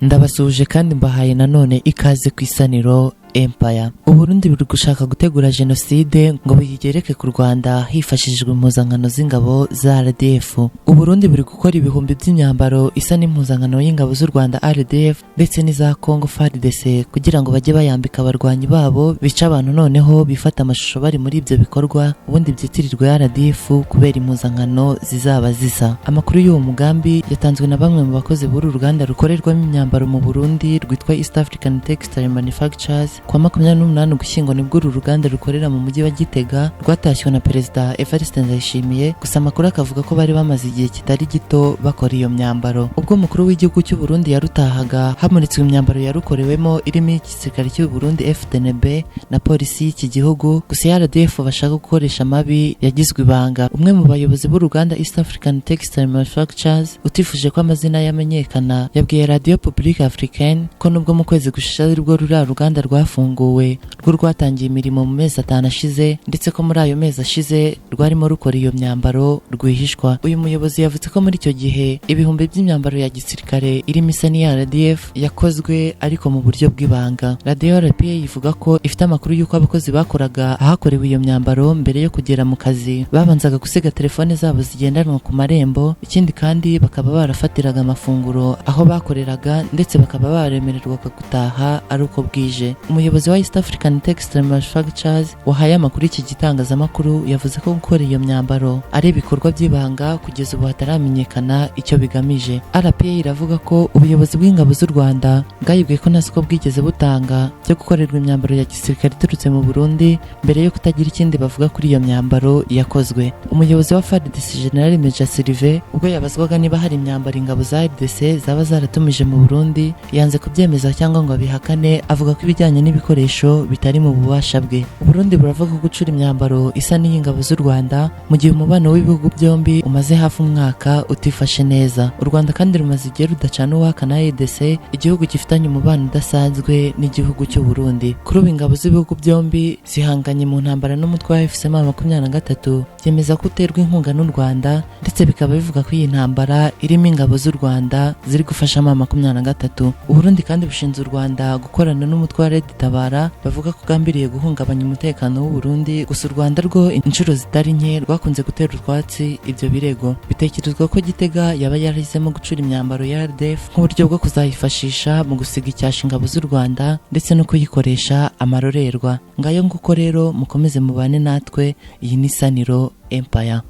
Ndabasuje kandi mbahaye nanone ikaze ku Isaniro Empire. Uburundi buri gushaka gutegura genocide ngo bigereke ku Rwanda hifashishijwe impuzankano z'ingabo za RDF. Uburundi buri gukora ibihumbi by'imyambaro isa n'impuzankano y'ingabo z'u Rwanda RDF ndetse n'iza Congo FARDC kugira ngo bajye bayambika abarwanyi babo bica abantu noneho bifata amashusho bari muri ibyo bikorwa ubundi byitirirwa RDF kubera impuzankano zizaba zisa. Amakuru y'uwo mugambi yatanzwe na bamwe mu bakozi b'uru ruganda rukorerwamo imyambaro mu Burundi rwitwa East African Textile Manufacturers. Kwa 28 Ugushyingo nibwo uru ruganda rukorera mu mujyi wa Gitega rwatashywe na Perezida Evariste Ndayishimiye, gusa amakuru akavuga ko bari bamaze igihe kitari gito bakora iyo myambaro. Ubwo umukuru w'igihugu cy'u Burundi yarutahaga hamuritswe imyambaro yarukorewemo irimo igisirikare cy'u Burundi FDNB na polisi y'iki gihugu, gusa RDF bashaka gukoresha amabi yagizwe ibanga. Umwe mu bayobozi b'uruganda East African Textile Manufacturers utifuje ko amazina yamenyekana yabwiye Radio Publique Africaine ko nubwo mu kwezi gushize aribwo ruganda rwafunguwe rwo rwatangiye imirimo mu mezi 5 ashize, ndetse ko muri ayo mezi ashize rwarimo rukora iyo myambaro rwihishwa. Uyu muyobozi yavuze ko muri icyo gihe ibihumbi by'imyambaro ya gisirikare irimo isa n'iya RDF yakozwe ariko mu buryo bw'ibanga. Radio RPA ivuga ko ifite amakuru y'uko abakozi bakoraga ahakorewe iyo myambaro mbere yo kugera mu kazi babanzaga gusiga telefone zabo zigendanwa ku marembo, ikindi kandi bakaba barafatiraga amafunguro aho bakoreraga ndetse bakaba baremererwaga gutaha ari uko bwije. Umuyobozi wa East African Textile Manufacturers wahaye amakuru iki gitangazamakuru yavuze ko gukora iyo myambaro ari ibikorwa by'ibanga kugeza ubu hataramenyekana icyo bigamije. RPA iravuga ko ubuyobozi bw'ingabo z'u Rwanda bwayibwiye ko nta siko bwigeze butanga byo gukorerwa imyambaro ya gisirikare iturutse mu Burundi mbere yo kutagira ikindi bavuga kuri iyo myambaro yakozwe. Umuyobozi wa FARDC General Major Sylvain ubwo yabazwaga niba hari imyambaro ingabo za RDC zaba zaratumije mu Burundi yanze kubyemeza cyangwa ngo abihakane, avuga ko ibijyanye n'ibikoresho bitari mu bubasha bwe. Burundi buravuga ko gucura imyambaro isa n'iy'ingabo z'u Rwanda mu gihe umubano w'ibihugu byombi umaze hafi umwaka utifashe neza. U Rwanda kandi rumaze igihe rudacana uwaka na EDC, igihugu gifitanye umubano udasanzwe n'igihugu cy'u Burundi. Kuri ubu ingabo z'ibihugu byombi zihanganye mu ntambara n'umutwe wa FCM23 byemeza ko uterwa inkunga n'u Rwanda, ndetse bikaba bivuga ko iyi ntambara irimo ingabo z'u Rwanda ziri gufasha M23. U Burundi kandi bushinze u Rwanda gukorana n'umutwe wa Red Tabara bavuga ko ugambiriye guhungabanya umutekano w'u Burundi, gusa u Rwanda rwo inshuro zitari nke rwakunze gutera utwatsi ibyo birego. Bitekerezwa ko Gitega yaba yarahisemo gucura imyambaro ya RDF nk'uburyo bwo kuzayifashisha mu gusiga icyasha ingabo z'u Rwanda ndetse no kuyikoresha amarorerwa. Ngayo nguko rero mukomeze mubane natwe, iyi ni Isaniro Empire.